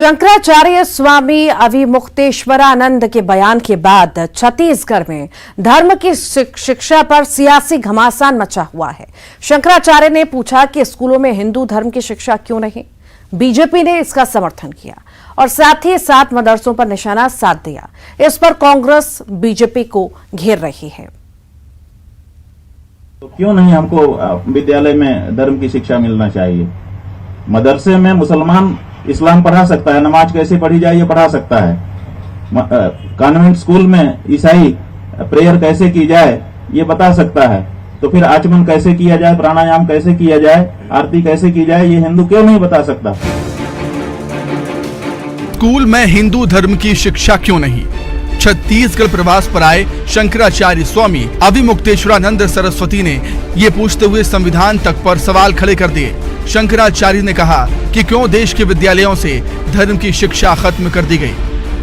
शंकराचार्य स्वामी अविमुक्तेश्वरानंद के बयान के बाद छत्तीसगढ़ में धर्म की शिक्षा पर सियासी घमासान मचा हुआ है। शंकराचार्य ने पूछा कि स्कूलों में हिंदू धर्म की शिक्षा क्यों नहीं। बीजेपी ने इसका समर्थन किया और साथ ही साथ मदरसों पर निशाना साध दिया। इस पर कांग्रेस बीजेपी को घेर रही है। तो क्यों नहीं हमको विद्यालय में धर्म की शिक्षा मिलना चाहिए। मदरसे में मुसलमान इस्लाम पढ़ा सकता है, नमाज कैसे पढ़ी जाए ये पढ़ा सकता है। कॉन्वेंट स्कूल में ईसाई प्रेयर कैसे की जाए ये बता सकता है। तो फिर आचमन कैसे किया जाए, प्राणायाम कैसे किया जाए, आरती कैसे की जाए, ये हिंदू क्यों नहीं बता सकता। स्कूल में हिंदू धर्म की शिक्षा क्यों नहीं। छत्तीसगढ़ प्रवास पर आए शंकराचार्य स्वामी अविमुक्तेश्वरानंद सरस्वती ने ये पूछते हुए संविधान तक पर सवाल खड़े कर दिए। शंकराचार्य ने कहा कि क्यों देश के विद्यालयों से धर्म की शिक्षा खत्म कर दी गई।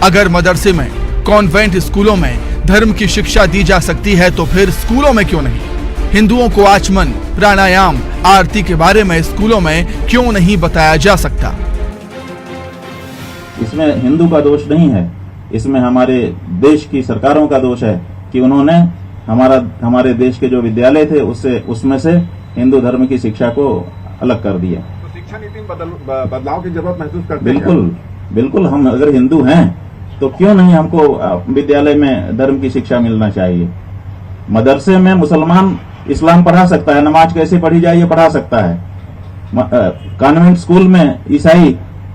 अगर मदरसे में, कॉन्वेंट स्कूलों में धर्म की शिक्षा दी जा सकती है तो फिर स्कूलों में क्यों नहीं। हिंदुओं को आचमन, प्राणायाम, आरती के बारे में स्कूलों में क्यों नहीं बताया जा सकता। इसमें हिंदू का दोष नहीं है, इसमें हमारे देश की सरकारों का दोष है कि उन्होंने हमारे देश के जो विद्यालय थे उसमें से हिंदू धर्म की शिक्षा को अलग कर दिया। तो शिक्षा नीति में बदलाव की जरूरत महसूस करते हैं। बिल्कुल, हम अगर हिंदू हैं तो क्यों नहीं हमको विद्यालय में धर्म की शिक्षा मिलना चाहिए। मदरसे में मुसलमान इस्लाम पढ़ा सकता है, नमाज कैसे पढ़ी जाए ये पढ़ा सकता है। कॉन्वेंट स्कूल में ईसाई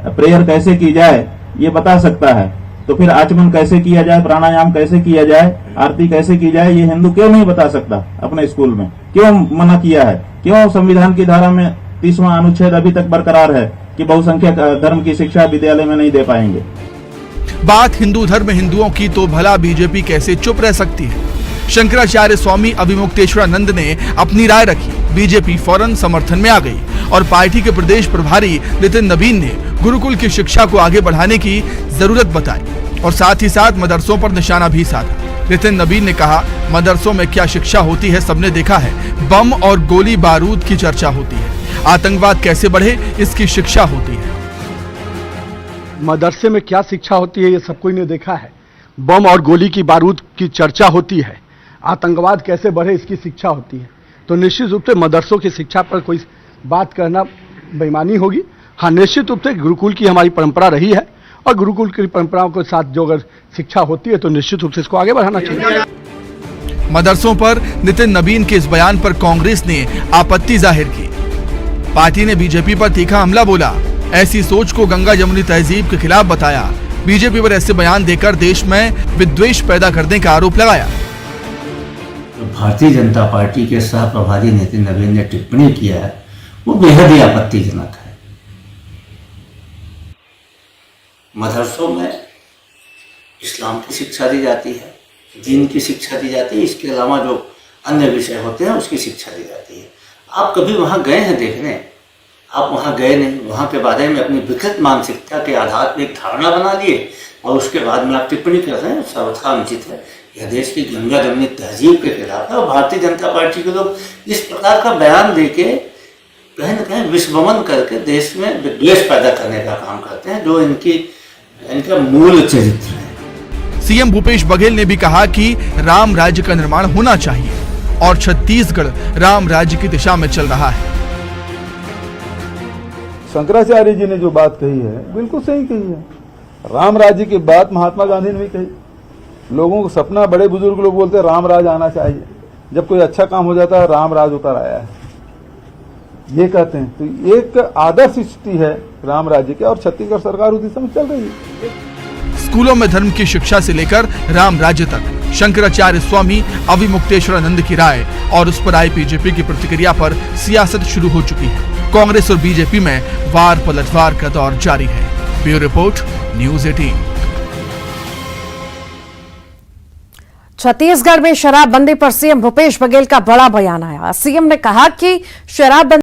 प्रेयर कैसे की जाए ये बता सकता है। तो फिर आचमन कैसे किया जाए, प्राणायाम कैसे किया जाए, आरती कैसे की जाए, ये हिंदू क्यों नहीं बता सकता अपने स्कूल में। क्यों मना किया है, क्यों संविधान की धारा में 30वां अनुच्छेद अभी तक बरकरार है कि बहुसंख्यक धर्म की शिक्षा विद्यालय में नहीं दे पाएंगे। बात हिंदू धर्म हिंदुओं की तो भला बीजेपी कैसे चुप रह सकती है। शंकराचार्य स्वामी अविमुक्तेश्वरानंद ने अपनी राय रखी। बीजेपी फौरन समर्थन में आ गई और पार्टी के प्रदेश प्रभारी नितिन नवीन ने गुरुकुल की शिक्षा को आगे बढ़ाने की जरूरत बताई और साथ ही साथ मदरसों पर निशाना भी साधा। नितिन नवीन ने कहा, मदरसों में क्या शिक्षा होती है सबने देखा है। बम और गोली बारूद की चर्चा होती है, आतंकवाद कैसे बढ़े इसकी शिक्षा होती है। मदरसे में क्या शिक्षा होती है ये सब कोई ने देखा है। बम और गोली की बारूद की चर्चा होती है, आतंकवाद कैसे बढ़े इसकी शिक्षा होती है। तो निश्चित रूप से मदरसों की शिक्षा पर कोई बात करना बेईमानी होगी। हाँ, निश्चित रूप से गुरुकुल की हमारी परंपरा रही है और गुरुकुल की परंपराओं के साथ जो अगर शिक्षा होती है तो निश्चित रूप से इसको आगे बढ़ाना चाहिए। मदरसों पर नितिन नवीन के इस बयान पर कांग्रेस ने आपत्ति जाहिर की। पार्टी ने बीजेपी पर तीखा हमला बोला, ऐसी सोच को गंगा जमुनी तहजीब के खिलाफ बताया। बीजेपी पर ऐसे बयान देकर देश में विद्वेष पैदा करने का आरोप लगाया। भारतीय जनता पार्टी के सह प्रभारी नितिन नवीन ने टिप्पणी किया है वो बेहद ही आपत्तिजनक है। मदरसों में इस्लाम की शिक्षा दी जाती है, दीन की शिक्षा दी जाती है, इसके अलावा जो अन्य विषय होते हैं उसकी शिक्षा दी जाती है। आप कभी वहाँ गए हैं देखने? आप वहाँ गए नहीं, वहाँ के बारे में अपनी विकृत मानसिकता के आधार पर एक धारणा बना लिए और उसके बाद में आप टिप्पणी कर रहे हैं, सर्वथा अनुचित है। यह देश की गंगा जमुनी तहजीब के खिलाफ है और भारतीय जनता पार्टी के लोग इस प्रकार का बयान देके कहीं न कहीं विश्वमन करके देश में विद्वेष पैदा करने का काम करते हैं, जो इनका मूल चरित्र है। सीएम भूपेश बघेल ने भी कहा कि राम राज्य का निर्माण होना चाहिए और छत्तीसगढ़ राम राज्य की दिशा में चल रहा है। शंकराचार्य जी ने जो बात कही है बिल्कुल सही कही है। राम राज्य की बात महात्मा गांधी ने भी कही। लोगों को सपना, बड़े बुजुर्ग लोग बोलते हैं राम राज आना चाहिए। जब कोई अच्छा काम हो जाता है राम राज उतर आया है ये कहते हैं। तो एक आदर्श स्थिति है राम राज्य के और छत्तीसगढ़ सरकार उस दिशा में चल रही है। स्कूलों में धर्म की शिक्षा से लेकर राम राज्य तक शंकराचार्य स्वामी अविमुक्तेश्वरानंद की राय और उस पर आई बीजेपी की प्रतिक्रिया पर सियासत शुरू हो चुकी है। कांग्रेस और बीजेपी में वार पलटवार का दौर जारी है। Bureau report, news 18। छत्तीसगढ़ में शराबबंदी पर सीएम भूपेश बघेल का बड़ा बयान आया। सीएम ने कहा कि शराबबंदी